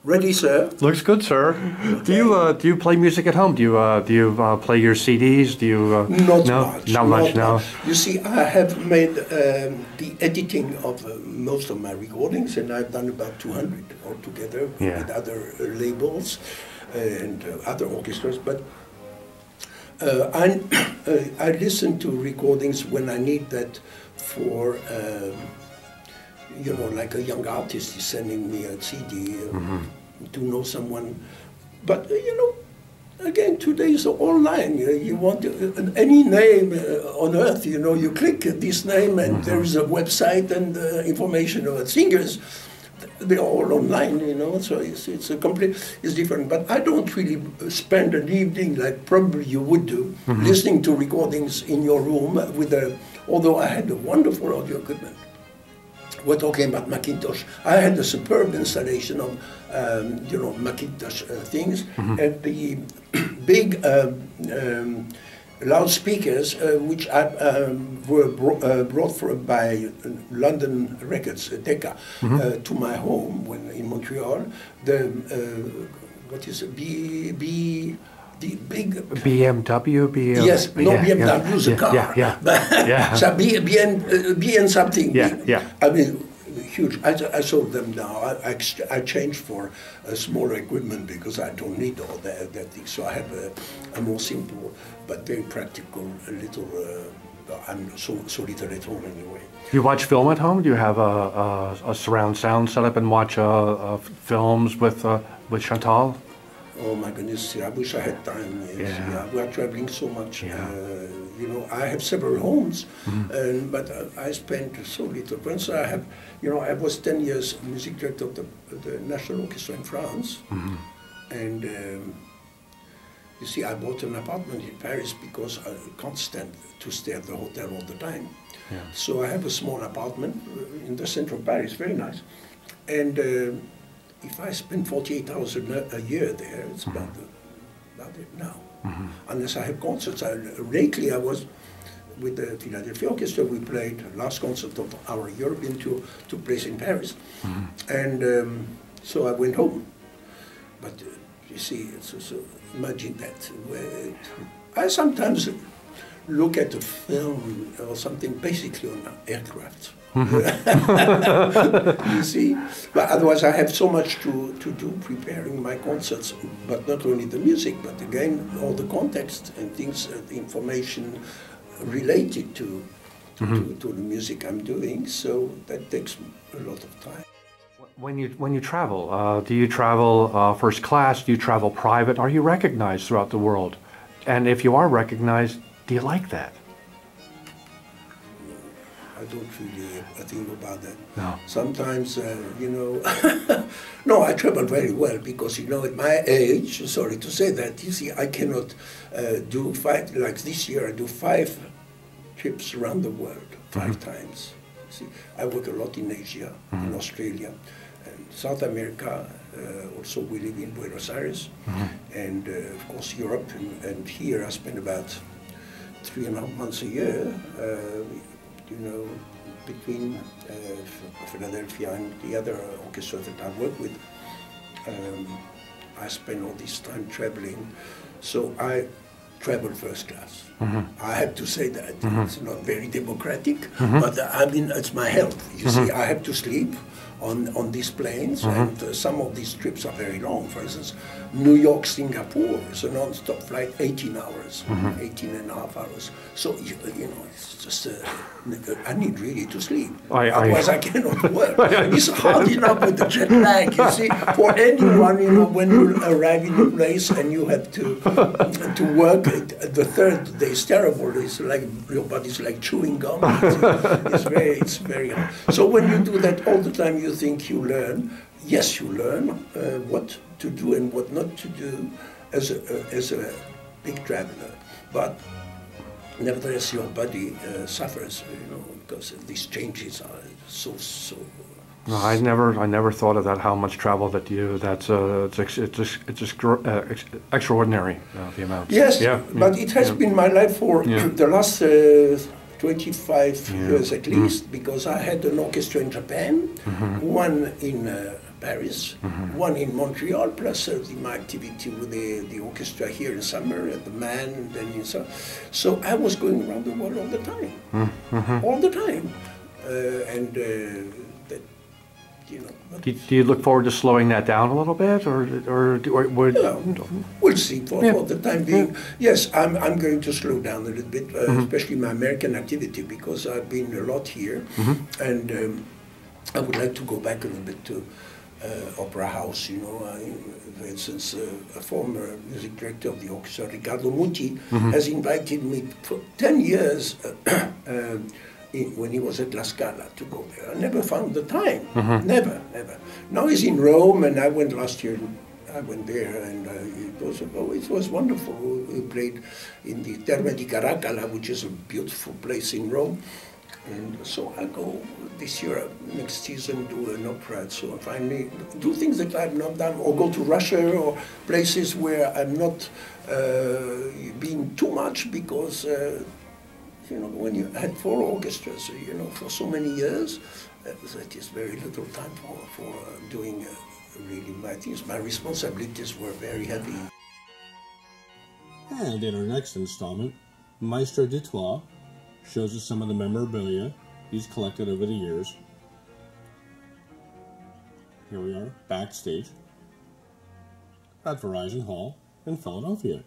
Ready, sir? Looks good, sir. Okay. Do you play music at home? Do you play your CDs? Do you Not no? much. Not much. No. You see, I have made the editing of most of my recordings, and I've done about 200 altogether with other labels and other orchestras. But I listen to recordings when I need that for. You know, like a young artist is sending me a CD to know someone. But, you know, again, today is online. You want any name on earth, you know, you click this name and there is a website and information about singers. They're all online, you know, so it's different. But I don't really spend an evening like probably you would do, listening to recordings in your room with although I had a wonderful audio equipment. We're talking about Macintosh. I had a superb installation of, you know, Macintosh things, and the big loudspeakers, which were brought by London Records, Decca, to my home in Montreal. The what is it? The big BMW, yes, no, BMW is a car. So BN something. I mean, huge. I sold them now. I changed for smaller equipment because I don't need all that thing. So I have a more simple but very practical little. I'm so little at home anyway. Do you watch film at home? Do you have a surround sound set up and watch films with Chantal? Oh my goodness, I wish I had time. Yes. We are traveling so much. You know, I have several homes, but I spend so little. For instance, I have, you know, I was 10 years music director of the National Orchestra in France, and you see, I bought an apartment in Paris because I can't stand to stay at the hotel all the time. So I have a small apartment in the center of Paris, very nice, and. If I spend 48 hours a year there, it's about it now. Unless I have concerts. Lately I was with the Philadelphia Orchestra. We played last concert of our European tour took place in Paris. And so I went home. But you see, imagine that. I sometimes look at a film or something basically on aircraft. You see, but otherwise I have so much to do preparing my concerts, but not only the music, but again all the context and things, the information related to the music I'm doing. So that takes a lot of time. When you travel, do you travel first class? Do you travel private? Are you recognized throughout the world? And if you are recognized, do you like that? I don't really think about that. No. Sometimes, you know, no, I travel very well because, you know, at my age, sorry to say that, you see, I cannot do 5, like this year, I do 5 trips around the world, 5 times. See, I work a lot in Asia, in Australia, and South America. Also, we live in Buenos Aires, and of course Europe, and here I spend about 3.5 months a year. You know, between Philadelphia and the other orchestra that I work with, I spend all this time traveling. So I travel first class. I have to say that. It's not very democratic, but I mean, it's my health. You see, I have to sleep on these planes, and some of these trips are very long. For instance, New York, Singapore is a non-stop flight, 18 hours, 18 and a half hours. So, you know, it's just, I need really to sleep. Otherwise I cannot work. It's hard enough with the jet lag, you see. For anyone, you know, when you arrive in a place and you have to work, the third day is terrible. It's like, your body's like chewing gum. It's very hard. So when you do that all the time, you think you learn. Yes, you learn what to do and what not to do as a big traveler. But nevertheless, your body suffers, you know, because these changes are so. No, I never thought of that. How much travel that you? That's it's extraordinary, the amount. Yes, but it has been my life for the last 25 years at least, because I had an orchestra in Japan, one in Paris, one in Montreal, plus my activity with the orchestra here in summer at the Man, and then in summer. So I was going around the world all the time, all the time, and that, you know. Do you look forward to slowing that down a little bit, or would? Yeah, we'll see. For the time being, yes, I'm going to slow down a little bit, especially my American activity, because I've been a lot here, and I would like to go back a little bit to Opera House. You know, for instance, a former music director of the orchestra, Riccardo Muti, has invited me for 10 years. When he was at La Scala to go there. I never found the time, never. Now he's in Rome, and I went last year, I went there, and it was wonderful. We played in the Terme di Caracalla, which is a beautiful place in Rome, and so I go this year, next season, do an opera, so I finally do things that I've not done, or go to Russia, or places where I'm not being too much, because you know, when you had 4 orchestras, you know, for so many years, that is very little time for doing really my things. My responsibilities were very heavy. And in our next installment, Maestro Dutoit shows us some of the memorabilia he's collected over the years. Here we are, backstage at Verizon Hall in Philadelphia.